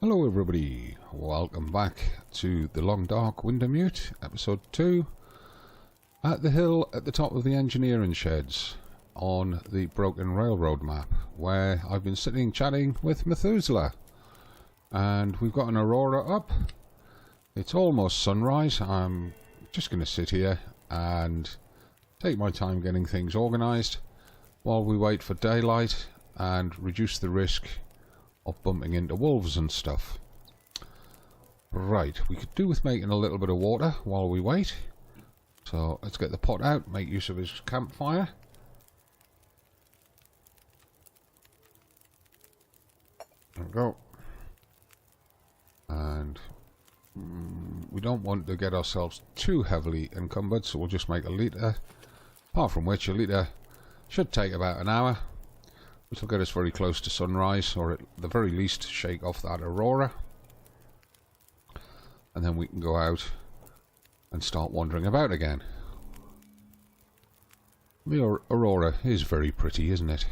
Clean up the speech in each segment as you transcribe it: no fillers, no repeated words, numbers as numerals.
Hello everybody, welcome back to the Long Dark Wintermute, episode 2, at the hill at the top of the engineering sheds on the Broken Railroad map, where I've been sitting chatting with Methuselah, and we've got an aurora up. It's almost sunrise. I'm just going to sit here and take my time getting things organised while we wait for daylight and reduce the risk of bumping into wolves and stuff. Right, we could do with making a little bit of water while we wait. So let's get the pot out, make use of his campfire. There we go. And we don't want to get ourselves too heavily encumbered, so we'll just make a litre. Apart from which, a litre should take about an hour, which will get us very close to sunrise, or at the very least shake off that aurora. And then we can go out and start wandering about again. The aurora is very pretty, isn't it?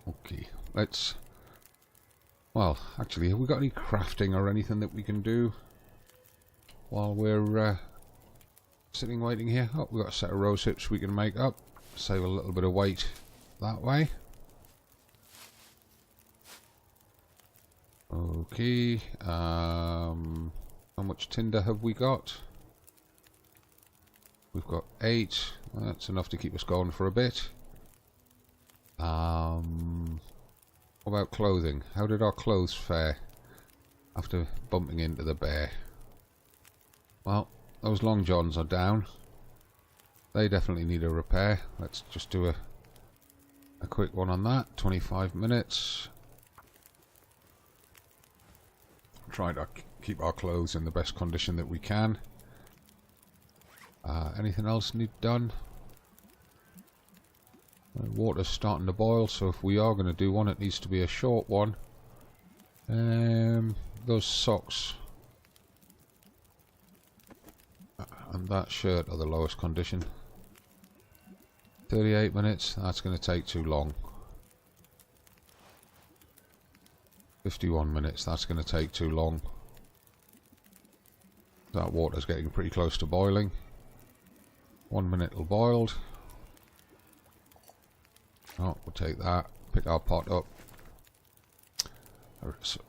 Okay, let's... Well, actually, have we got any crafting or anything that we can do while we're sitting waiting here? Oh, we've got a set of rose hips we can make up. Save a little bit of weight that way. Okay. How much tinder have we got? We've got 8. Well, that's enough to keep us going for a bit. What about clothing? How did our clothes fare after bumping into the bear? Well, those long johns are down. They definitely need a repair. Let's just do a quick one on that. 25 minutes. Try to keep our clothes in the best condition that we can. Anything else need done? Water's starting to boil, so if we are going to do one, it needs to be a short one. Those socks and that shirt are the lowest condition. 38 minutes, that's going to take too long. 51 minutes, that's going to take too long. That water's getting pretty close to boiling. 1 minute till boiled. Oh, we'll take that, pick our pot up.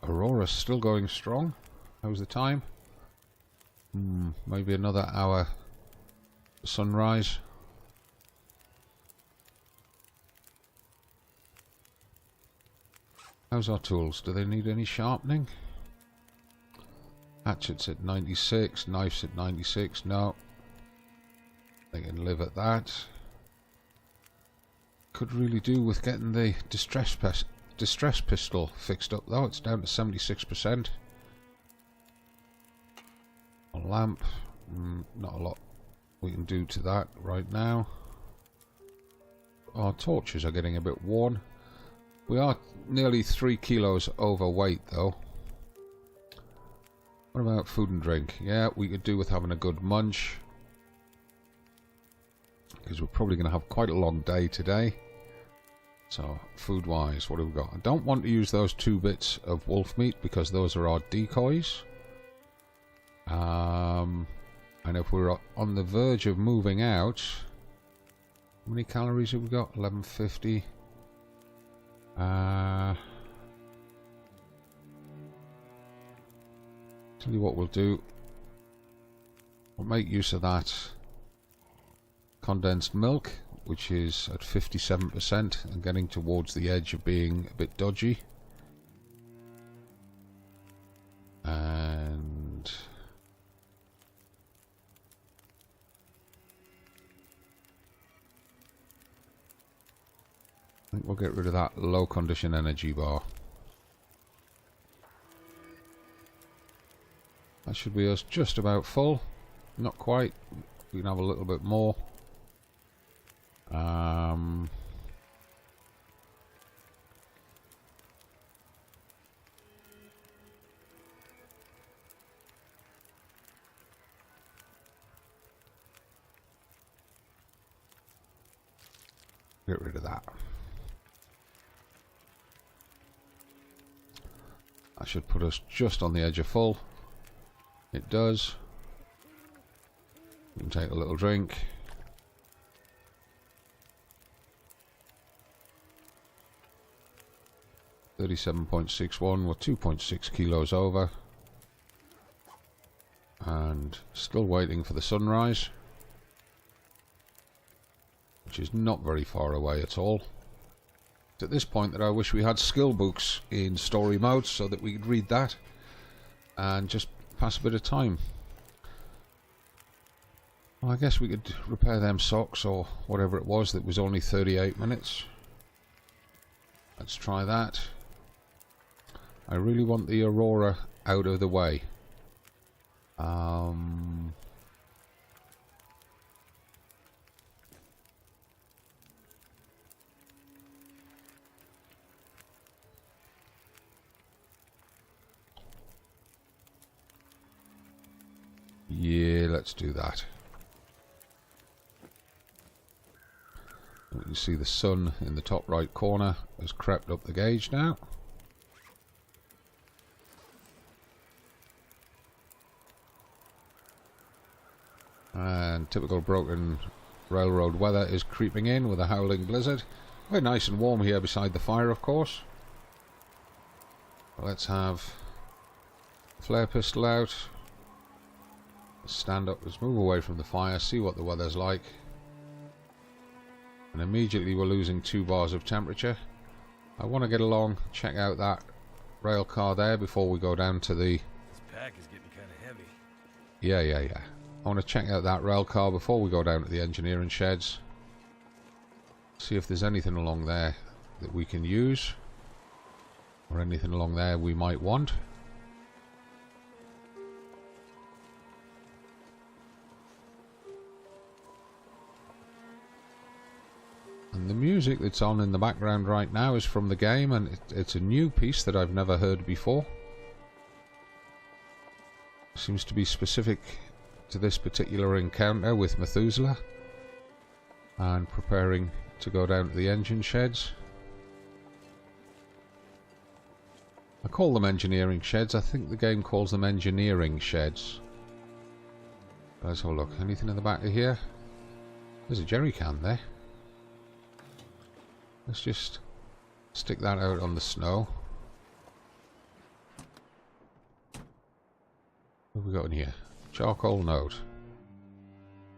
Aurora's still going strong. How's the time? Maybe another hour for sunrise. How's our tools? Do they need any sharpening? Hatchets at 96, knives at 96. No. They can live at that. Could really do with getting the distress pistol fixed up though. It's down to 76%. A lamp, not a lot we can do to that right now. Our torches are getting a bit worn. We are nearly 3 kilos overweight though. What about food and drink? Yeah, we could do with having a good munch, because we're probably going to have quite a long day today. So, food wise, what have we got? I don't want to use those 2 bits of wolf meat because those are our decoys. And if we're on the verge of moving out, how many calories have we got? 1150. Tell you what we'll do. We'll make use of that condensed milk, which is at 57% and getting towards the edge of being a bit dodgy. And I think we'll get rid of that low condition energy bar. That should be us just about full. Not quite. We can have a little bit more. Get rid of that. That should put us just on the edge of full. It does. We can take a little drink. $37.61, we're 2.6 kilos over. And still waiting for the sunrise, which is not very far away at all. It's at this point that I wish we had skill books in story mode so that we could read that and just pass a bit of time. Well, I guess we could repair them socks or whatever it was that was only 38 minutes. Let's try that. I really want the aurora out of the way. Yeah, let's do that. We can see the sun in the top right corner has crept up the gauge now. And typical broken railroad weather is creeping in with a howling blizzard. Very nice and warm here beside the fire, of course. Let's have flare pistol out. Let's stand up, let's move away from the fire, see what the weather's like. And immediately we're losing 2 bars of temperature. I want to get along, check out that rail car there before we go down to the... This pack is getting kind of heavy. Yeah. I want to check out that rail car before we go down to the engineering sheds. See if there's anything along there that we can use. Or anything along there we might want. And the music that's on in the background right now is from the game, and it's a new piece that I've never heard before. Seems to be specific to this particular encounter with Methuselah. And preparing to go down to the engine sheds. I call them engineering sheds, I think the game calls them engineering sheds. Let's have a look. Anything in the back of here? There's a jerry can there. Let's just stick that out on the snow. What have we got in here? Charcoal note.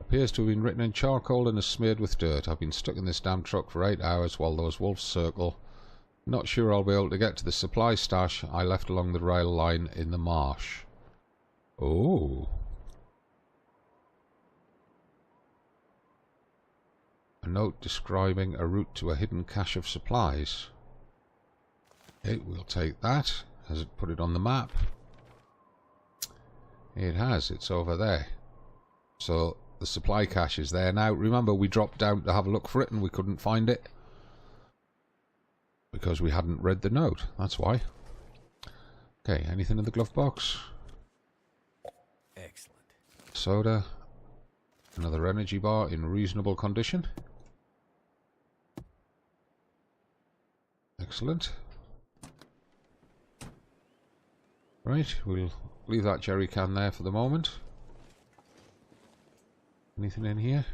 Appears to have been written in charcoal and is smeared with dirt. I've been stuck in this damn truck for 8 hours while those wolves circle. Not sure I'll be able to get to the supply stash I left along the rail line in the marsh. Oh. A note describing a route to a hidden cache of supplies. Okay, we'll take that. Has it put it on the map? It has. It's over there. So the supply cache is there now. Remember, we dropped down to have a look for it and we couldn't find it. Because we hadn't read the note. That's why. Okay, anything in the glove box? Excellent. Soda. Another energy bar in reasonable condition. Excellent. Right, we'll leave that jerry can there for the moment. Anything in here?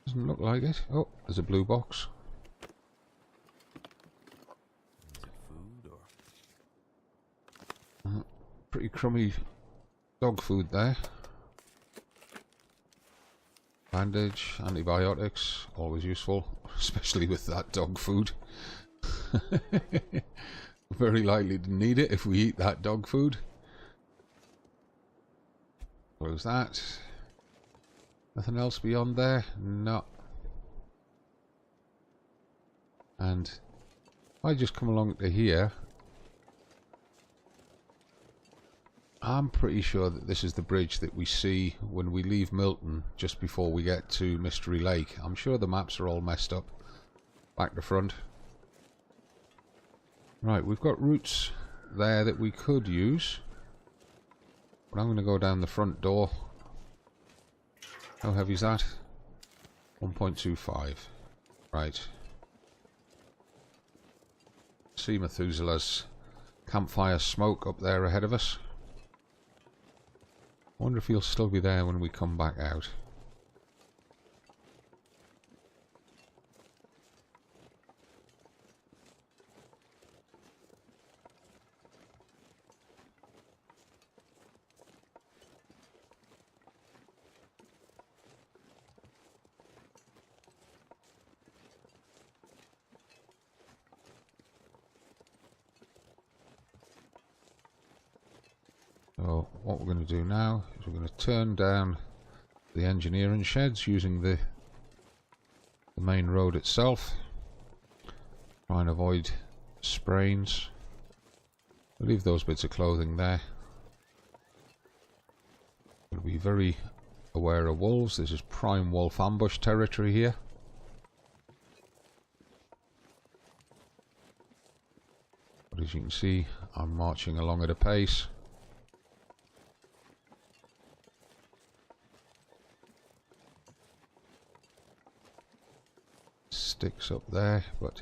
Doesn't look like it. Oh, there's a blue box. Food or... Pretty crummy dog food there. Bandage, antibiotics, always useful, especially with that dog food. Very likely to need it if we eat that dog food. Close that. Nothing else beyond there? No. And if I just come along to here, I'm pretty sure that this is the bridge that we see when we leave Milton just before we get to Mystery Lake. I'm sure the maps are all messed up back to front. Right, we've got routes there that we could use. But I'm going to go down the front door. How heavy is that? 1.25. Right. see Methuselah's campfire smoke up there ahead of us. I wonder if he'll still be there when we come back out. So what we're going to do now is we're going to turn down the engineering sheds using the main road itself. Try and avoid sprains. We'll leave those bits of clothing there. We'll be very aware of wolves. This is prime wolf ambush territory here. But as you can see, I'm marching along at a pace. Sticks up there, but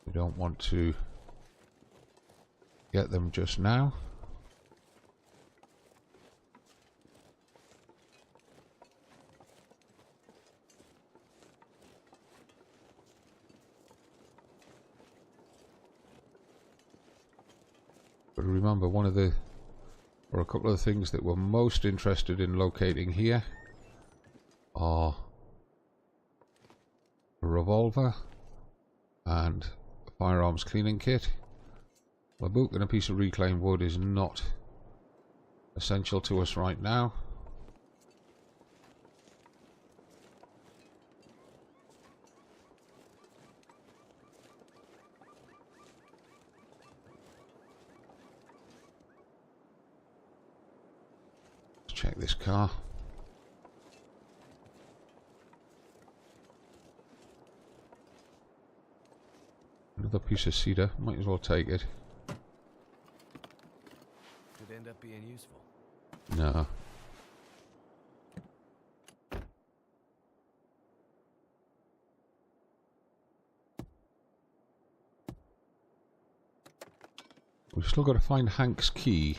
we don't want to get them just now. But remember, one of the, or a couple of the things that we're most interested in locating here are a revolver and a firearms cleaning kit. A book and a piece of reclaimed wood is not essential to us right now. Let's check this car. Another piece of cedar, might as well take it. Could end up being useful. No. We've still got to find Hank's key.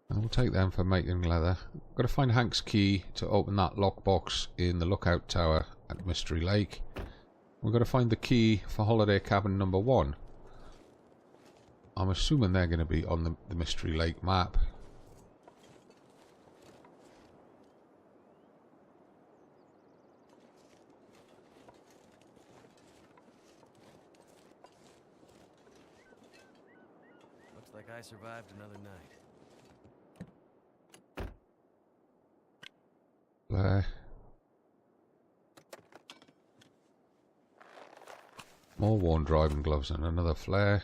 And we'll take them for making leather. We've got to find Hank's key to open that lockbox in the lookout tower at Mystery Lake. We've got to find the key for holiday cabin number 1. I'm assuming they're going to be on the Mystery Lake map. Looks like I survived another night. There. More worn driving gloves and another flare.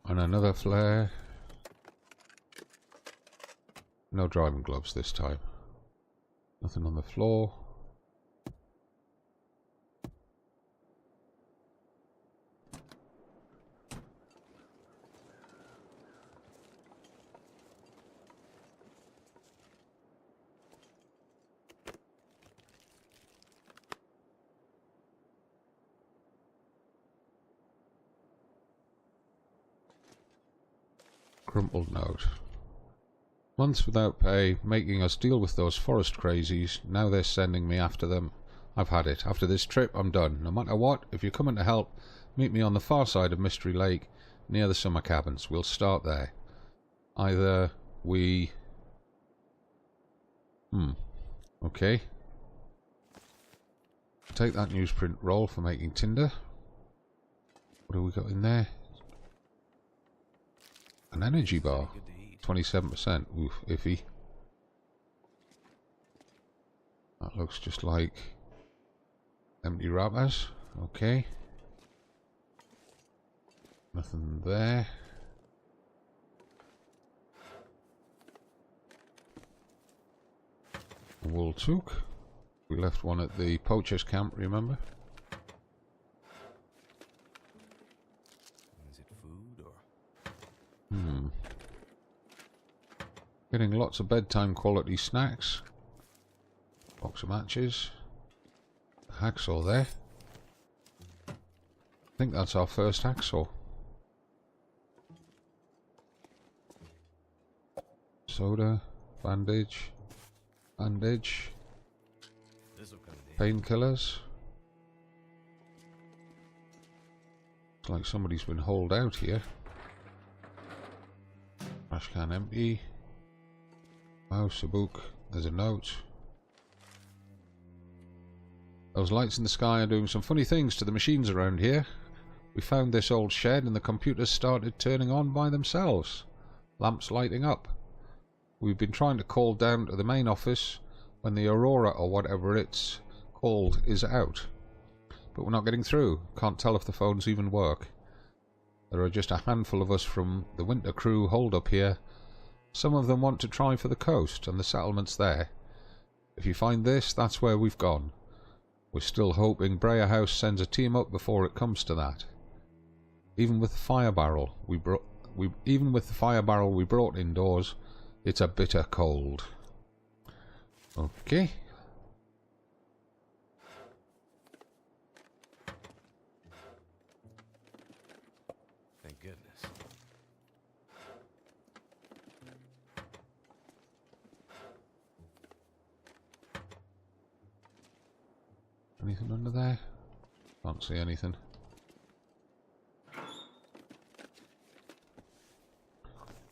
And another flare. No driving gloves this time. Nothing on the floor. Crumpled note. Months without pay, making us deal with those forest crazies. Now they're sending me after them. I've had it. After this trip, I'm done. No matter what, if you're coming to help, meet me on the far side of Mystery Lake, near the summer cabins. We'll start there. Either we... Okay. Take that newsprint roll for making tinder. What have we got in there? An energy bar. 27%. Oof, iffy. That looks just like empty wrappers. Okay. Nothing there. Wool toque. We left one at the Poacher's camp, remember? Is it food or? Getting lots of bedtime quality snacks. Box of matches. Hacksaw there. I think that's our first hacksaw. Soda, bandage, bandage, This'll come in. painkillers. Looks like somebody's been holed out here. Trash can empty. Mouse, a book, there's a note. Those lights in the sky are doing some funny things to the machines around here. We found this old shed and the computers started turning on by themselves. Lamps lighting up. We've been trying to call down to the main office when the Aurora or whatever it's called is out. But we're not getting through. Can't tell if the phones even work. There are just a handful of us from the winter crew holed up here. Some of them want to try for the coast and the settlements there. If you find this, that's where we've gone. We're still hoping Breyer House sends a team up before it comes to that. Even with the fire barrel we brought indoors, it's a bitter cold. Okay. Thank goodness. Anything under there? Can't see anything.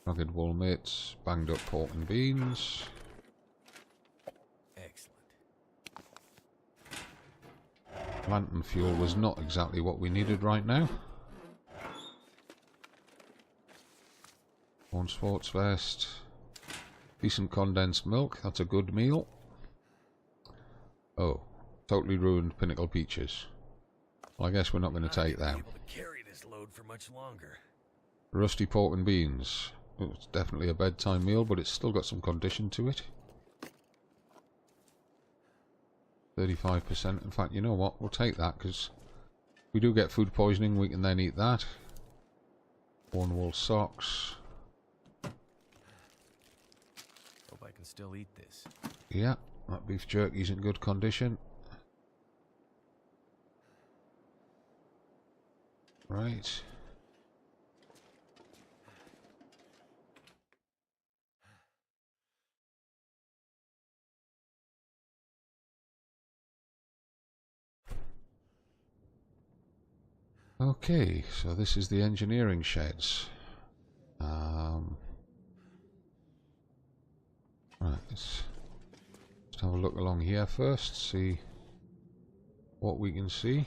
Rugged wool mitts, banged up pork and beans. Excellent. Lantern fuel was not exactly what we needed right now. One sports vest. Decent condensed milk, that's a good meal. Oh, totally ruined Pinnacle peaches. Well, I guess we're not going to take them. Able to carry this load for much longer. Rusty pork and beans. Oh, it's definitely a bedtime meal, but it's still got some condition to it. 35%. In fact, you know what? We'll take that, because if we do get food poisoning, we can then eat that. Worn wool socks. Hope I can still eat this. Yeah, that beef jerky's in good condition. Right. Okay, so this is the engineering sheds. Right, let's have a look along here first, see what we can see.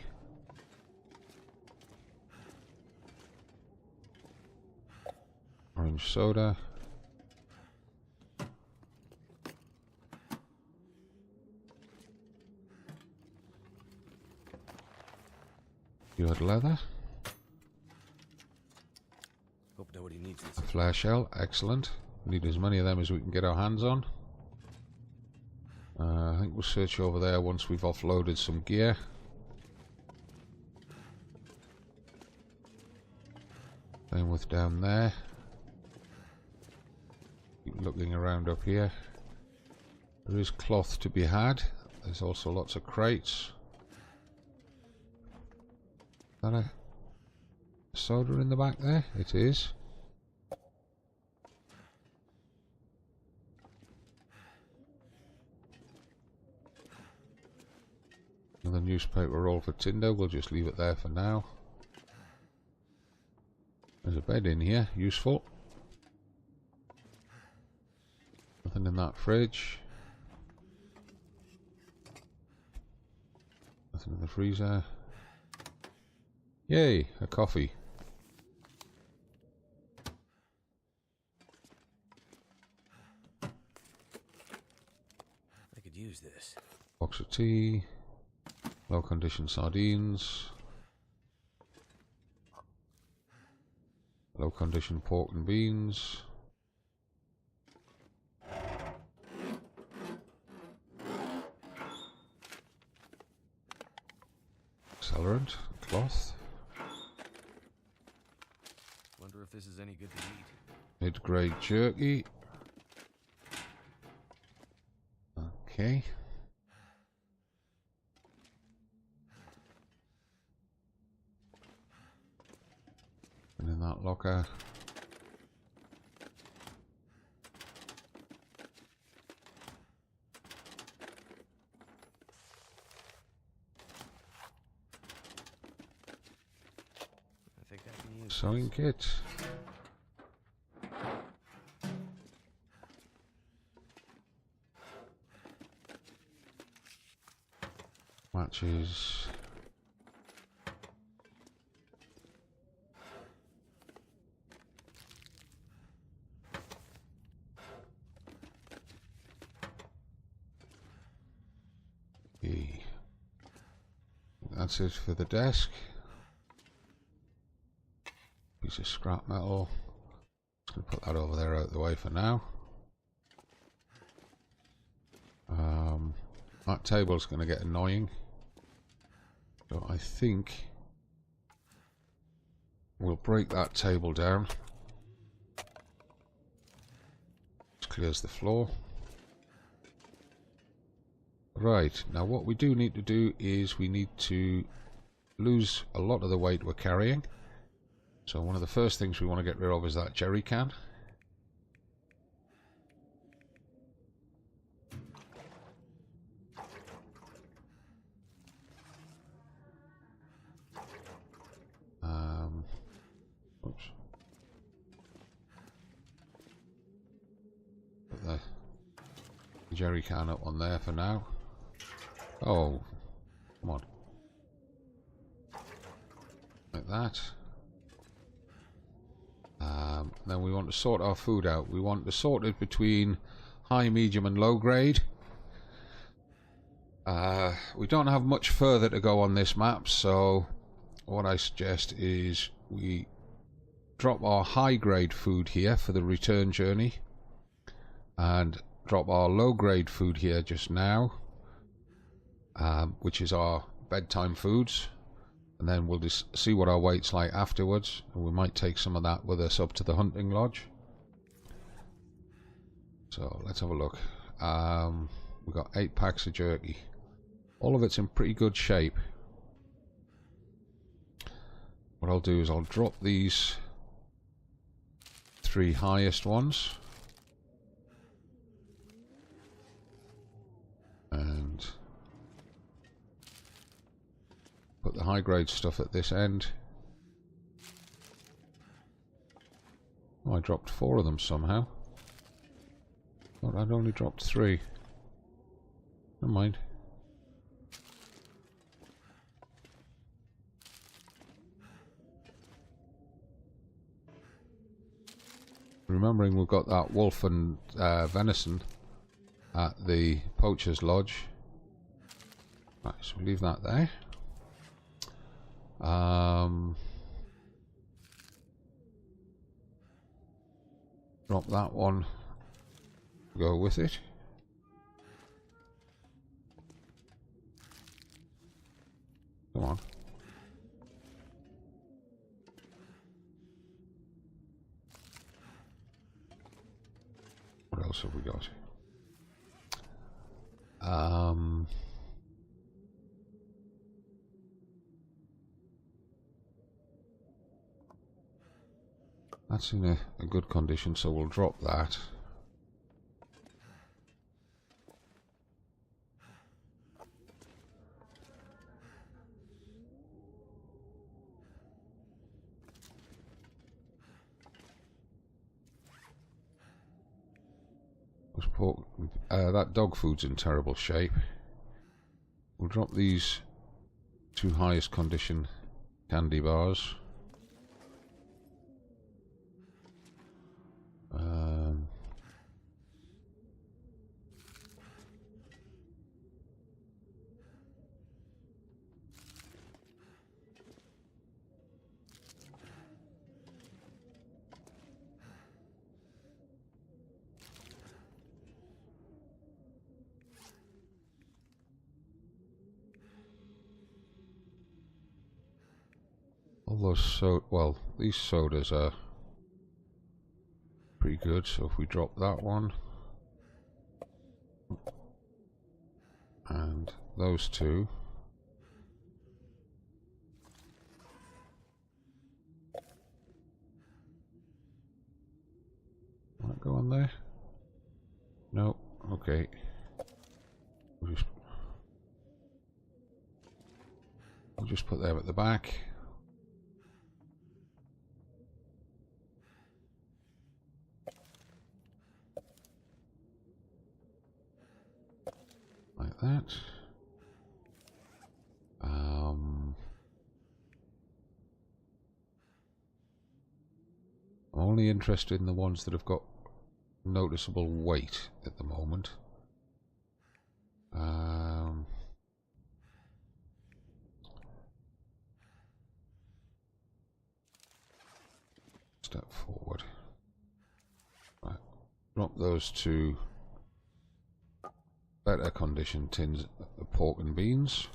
Orange soda. Cured leather. Hope nobody needs this. A flare shell, excellent. Need as many of them as we can get our hands on. I think we'll search over there once we've offloaded some gear. Same with down there. Keep looking around up here. There is cloth to be had. There's also lots of crates. Is that a soda in the back there? It is. Another newspaper roll for tinder. We'll just leave it there for now. There's a bed in here. Useful. Nothing in that fridge. Nothing in the freezer. Yay, a coffee. I could use this. Box of tea. Low condition sardines. Low condition pork and beans. colorant, cloth. Wonder if this is any good to eat. Mid-grade jerky. Okay. And in that locker. I think I can use Sewing kit. Matches. Okay. That's it for the desk. Piece of scrap metal. Just gonna put that over there out of the way for now. That table's gonna get annoying. So I think we'll break that table down. Just clears the floor. Right, now what we do need to do is we need to lose a lot of the weight we're carrying. So one of the first things we want to get rid of is that jerry can. Oops. Put the jerry can up on there for now. Oh, come on. Like that. Then we want to sort our food out. We want to sort it between high, medium and low grade. We don't have much further to go on this map, so what I suggest is we drop our high grade food here for the return journey and drop our low grade food here just now, which is our bedtime foods, and then we'll just see what our weight's like afterwards, and we might take some of that with us up to the hunting lodge. So let's have a look. We've got 8 packs of jerky. All of it's in pretty good shape. What I'll do is I'll drop these 3 highest ones and put the high grade stuff at this end. Oh, I dropped 4 of them somehow. Thought I'd only dropped 3. Never mind. Remembering we've got that wolf and venison at the Poacher's lodge. Right, so we'll leave that there. Drop that one. Go with it. Come on. What else have we got? That's in a good condition, so we'll drop that. That dog food's in terrible shape. We'll drop these 2 highest condition candy bars. Well, these sodas are pretty good, so if we drop that one and those two, might go on there. No, okay. We'll just put them at the back. Like that. I'm only interested in the ones that have got noticeable weight at the moment. Step forward. Right. Drop those two better condition tins of pork and beans.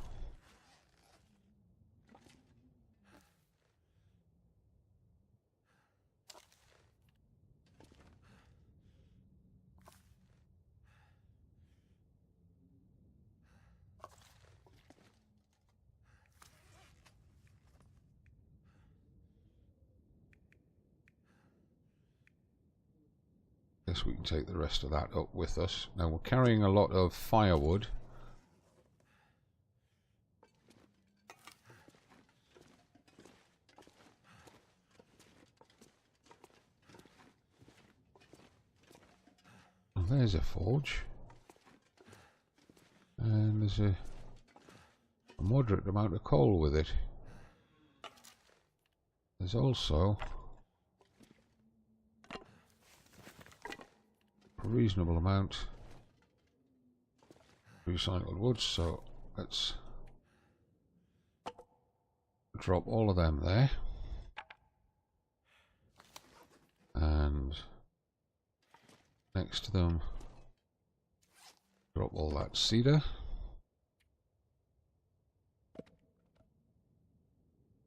Guess we can take the rest of that up with us. Now we're carrying a lot of firewood. Oh, there's a forge. And there's a moderate amount of coal with it. There's also a reasonable amount of recycled wood, so let's drop all of them there. And next to them, drop all that cedar.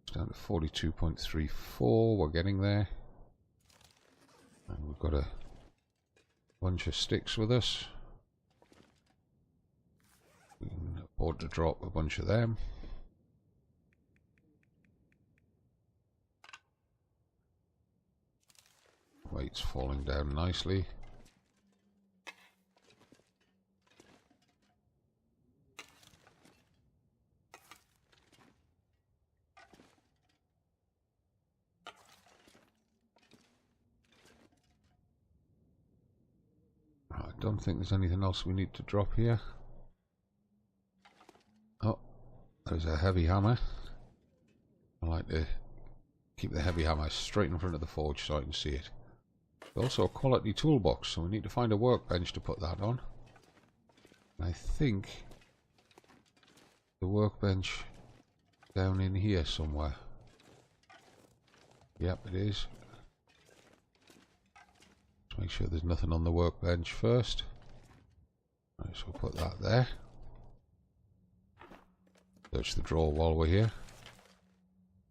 It's down to 42.34, we're getting there. And we've got a bunch of sticks with us. We can afford to drop a bunch of them. Weight's falling down nicely. I don't think there's anything else we need to drop here. Oh, there's a heavy hammer. I like to keep the heavy hammer straight in front of the forge so I can see it. Also a quality toolbox, so we need to find a workbench to put that on. I think the workbench down in here somewhere. Yep, it is. Let's make sure there's nothing on the workbench first. Right, so we'll put that there. Search the drawer while we're here.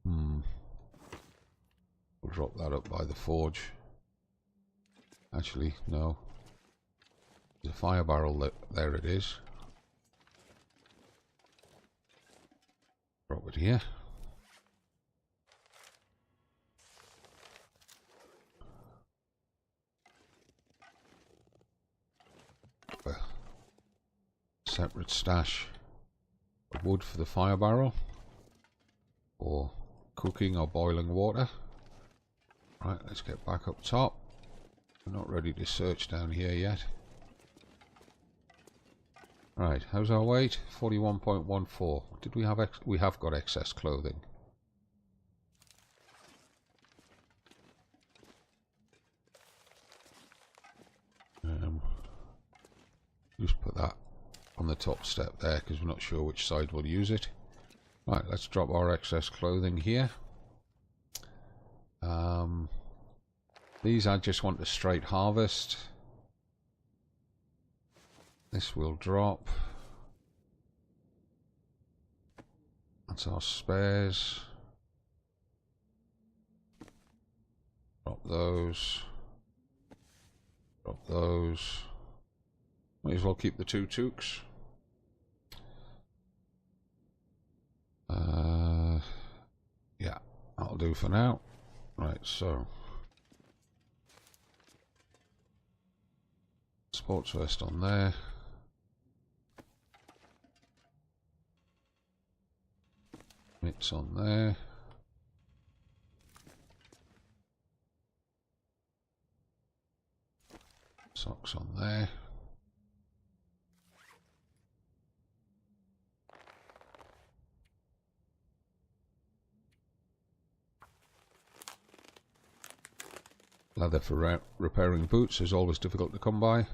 We'll drop that up by the forge. Actually, no. There's a fire barrel, there it is. Drop it here. A separate stash of wood for the fire barrel, or cooking or boiling water. Right, let's get back up top. We're not ready to search down here yet. Right, how's our weight? 41.14. Did we have we have got excess clothing. Just put that on the top step there because we're not sure which side we'll use it. Right, let's drop our excess clothing here. These I just want to straight harvest. This will drop. That's our spares. those. Drop those. Might as well keep the 2 toques. Yeah, that'll do for now. Right, so sports vest on there. Mitts on there. Socks on there. Leather for repairing boots is always difficult to come by.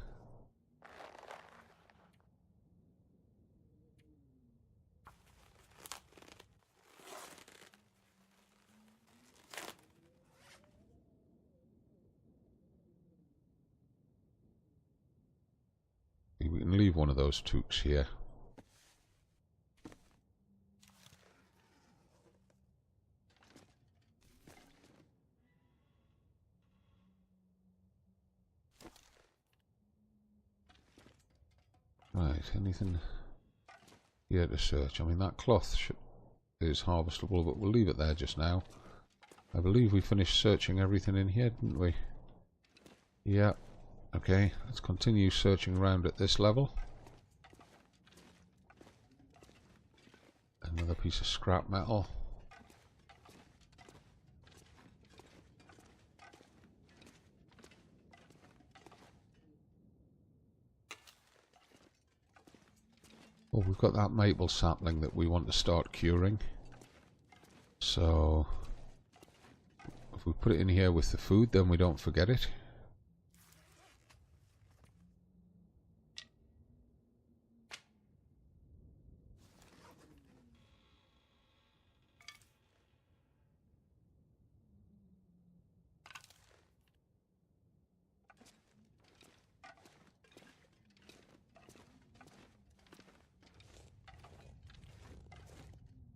We can leave one of those toques here. Right, anything here to search? I mean, that cloth is harvestable, but we'll leave it there just now. I believe we finished searching everything in here, didn't we? Yeah. Okay, let's continue searching around at this level. Another piece of scrap metal. Oh, we've got that maple sapling that we want to start curing. So, if we put it in here with the food, then we don't forget it.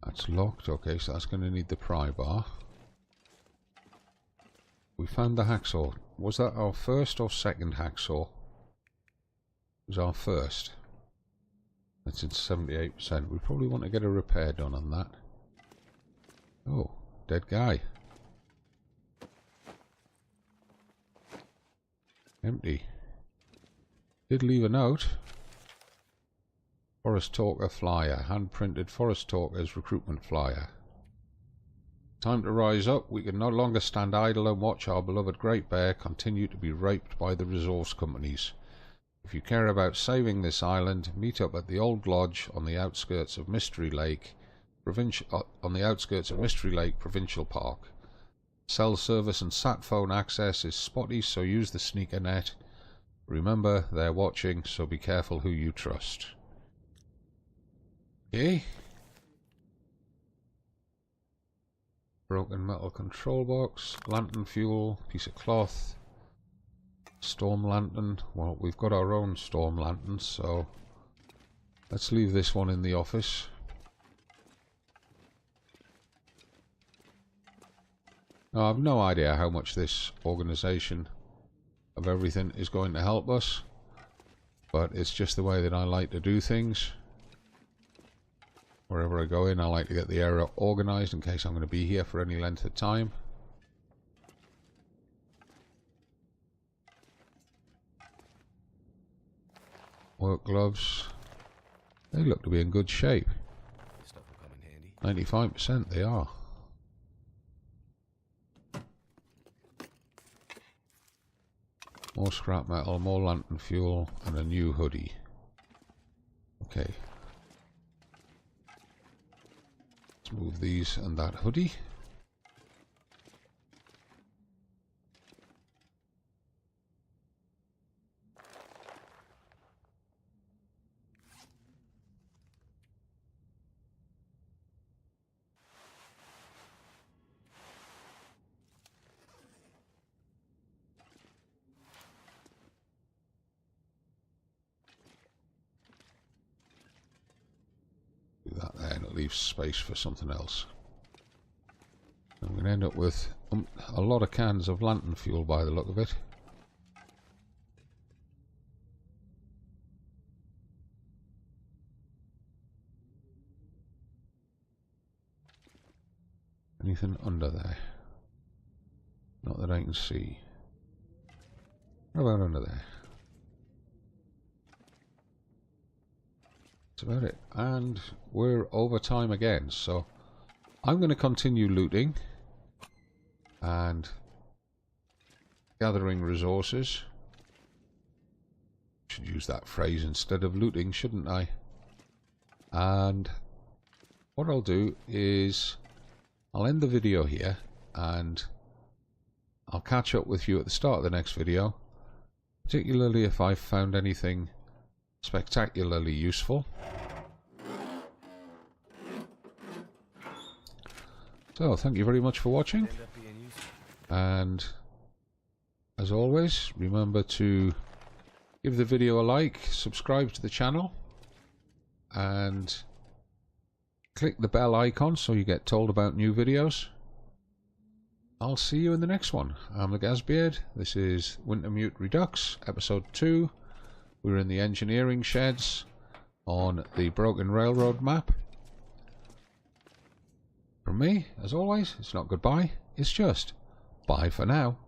That's locked. Okay, so that's going to need the pry bar. We found the hacksaw. Was that our first or second hacksaw? It was our first. That's at 78%. We probably want to get a repair done on that. Oh, dead guy. Empty. Did leave a note. Forest Talker flyer. Hand-printed Forest Talker's recruitment flyer. Time to rise up. We can no longer stand idle and watch our beloved Great Bear continue to be raped by the resource companies. If you care about saving this island, meet up at the Old Lodge on the outskirts of Mystery Lake, Provincial Park. Cell service and sat phone access is spotty, so use the sneaker net. Remember, they're watching, so be careful who you trust. Okay. Broken metal control box, lantern fuel, piece of cloth, storm lantern. Well, we've got our own storm lanterns, so let's leave this one in the office. Now, I've no idea how much this organization of everything is going to help us, but it's just the way that I like to do things. Wherever I go in, I like to get the area organized in case I'm going to be here for any length of time. Work gloves. They look to be in good shape. Stuff will come in handy. 95% they are. More scrap metal, more lantern fuel, and a new hoodie. Okay. Let's move these and that hoodie. Do that there, and it leaves space for something else. And going to end up with a lot of cans of lantern fuel by the look of it. Anything under there? Not that I can see. What about under there? That's about it. And we're over time again, so I'm going to continue looting and gathering resources. Should use that phrase instead of looting, shouldn't I? And what I'll do is I'll end the video here and I'll catch up with you at the start of the next video, particularly if I've found anything spectacularly useful. So, thank you very much for watching, and as always, remember to give the video a like, subscribe to the channel, and click the bell icon so you get told about new videos. I'll see you in the next one. I'm the Gazbeard. This is Wintermute Redux, episode 2. We're in the engineering sheds on the Broken Railroad map. From me, as always, it's not goodbye, it's just bye for now.